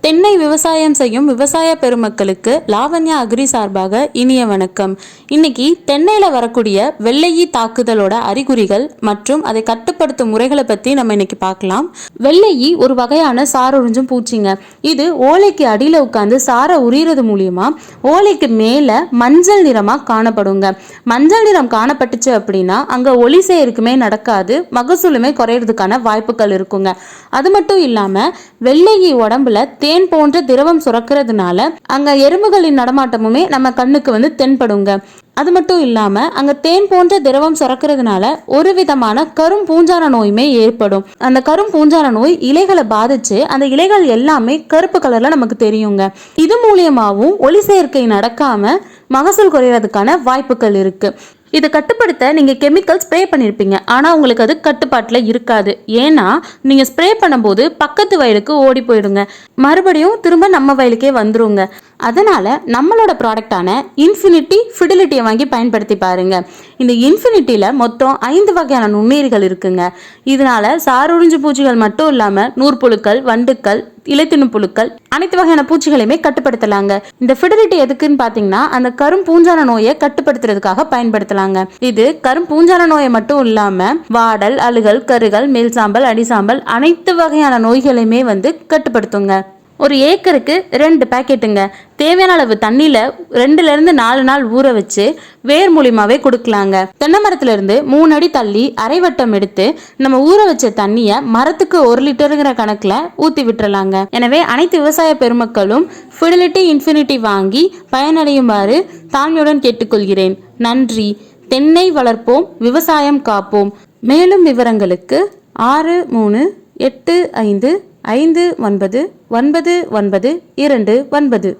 தென்னை விவசாயம் செய்யும் விவசாய பெருமக்களுக்கு லாவண்யா அக்ரி சார்பாக இனிய வணக்கம். இன்னைக்கு தென்னையில வரக்கூடிய வெள்ளையி தாக்குதலோட அறிகுறிகள் மற்றும் அதை கட்டுப்படுத்தும் முறைகளை பத்தி நம்ம இன்னைக்கு பார்க்கலாம். வெள்ளையி ஒரு வகையான சார உறிஞ்சும் பூச்சிங்க. இது ஓலைக்கு அடியில உட்கார்ந்து சார உரியறது மூலியமா ஓலைக்கு மேல மஞ்சள் நிறமா காணப்படுங்க. மஞ்சள் நிறம் காணப்பட்டுச்சு அப்படின்னா அங்க ஒளி சேர்க்குமே நடக்காது, மகசூலுமே குறையறதுக்கான வாய்ப்புகள் இருக்குங்க. அது மட்டும் இல்லாம வெள்ளையி உடம்புல தேன் போன்ற திரவம் சுரக்கிறதுனால அங்க எறும்புகளின் நடமாட்டமுமே நம்ம கண்ணுக்கு தென்படுங்க. அது மட்டும் இல்லாம அங்க தேன் போன்ற திரவம் சுரக்கிறதுனால ஒரு விதமான கரும் பூஞ்சான நோயுமே ஏற்படும். அந்த கரும் பூஞ்சான நோய் இலைகளை பாதிச்சு அந்த இலைகள் எல்லாமே கருப்பு கலர்ல நமக்கு தெரியுங்க. இது மூலியமாவும் ஒளி சேர்க்கை நடக்காம மகசூல் குறையறதுக்கான வாய்ப்புகள் இருக்கு. இதை கட்டுப்படுத்த நீங்க கெமிக்கல் ஸ்ப்ரே பண்ணிருப்பீங்க, ஆனா உங்களுக்கு அது கட்டுப்பாட்டுல இருக்காது. ஏன்னா நீங்க ஸ்ப்ரே பண்ணும்போது பக்கத்து வயலுக்கு ஓடி போயிடுங்க, மறுபடியும் திரும்ப நம்ம வயலுக்கே வந்துருங்க. அதனால நம்மளோட ப்ராடக்டான இன்ஃபினிட்டி ஃபிடிலிட்டியை வாங்கி பயன்படுத்தி பாருங்க. இந்த இன்ஃபினிட்டியில மொத்தம் 5 வகையான நுண்ணுயிர்கள் இருக்குங்க. இதனால சாரொழிஞ்சு பூச்சிகள் மட்டும் இல்லாம நூற்புழுக்கள், வண்டுக்கள், இலைத்திணு புழுக்கள், அனைத்து வகையான பூச்சிகளையுமே கட்டுப்படுத்தலாங்க. இந்த ஃபிடிலிட்டி எதுக்குன்னு பாத்தீங்கன்னா அந்த கரும் பூஞ்சான நோயை கட்டுப்படுத்துறதுக்காக பயன்படுத்தலாங்க. இது கரும் பூஞ்சான நோயை மட்டும் இல்லாம வாடல், அழுகல், கருகல், மேல் சாம்பல், அடிசாம்பல் அனைத்து வகையான நோய்களையுமே கட்டுப்படுத்துங்க. ஒரு ஏக்கருக்கு 2 பேக்கெட்டுங்க. தேவையான அளவு தண்ணியில 2 to 4 நாள் ஊற வச்சு வேர் மூலியமாவே கொடுக்கலாங்க. தென்னை மரத்துல இருந்து 3 அடி தள்ளி அரைவட்டம் எடுத்து நம்ம ஊற வச்ச தண்ணிய மரத்துக்கு 1 லிட்டருங்கிற கணக்குல ஊத்தி விட்டுறலாங்க. எனவே அனைத்து விவசாய பெருமக்களும் ஃபிடிலிட்டி இன்ஃபினிட்டி வாங்கி பயனடையுமாறு தாழ்மையுடன் கேட்டுக்கொள்கிறேன். நன்றி. தென்னை வளர்ப்போம், விவசாயம் காப்போம். மேலும் விவரங்களுக்கு 6385599929.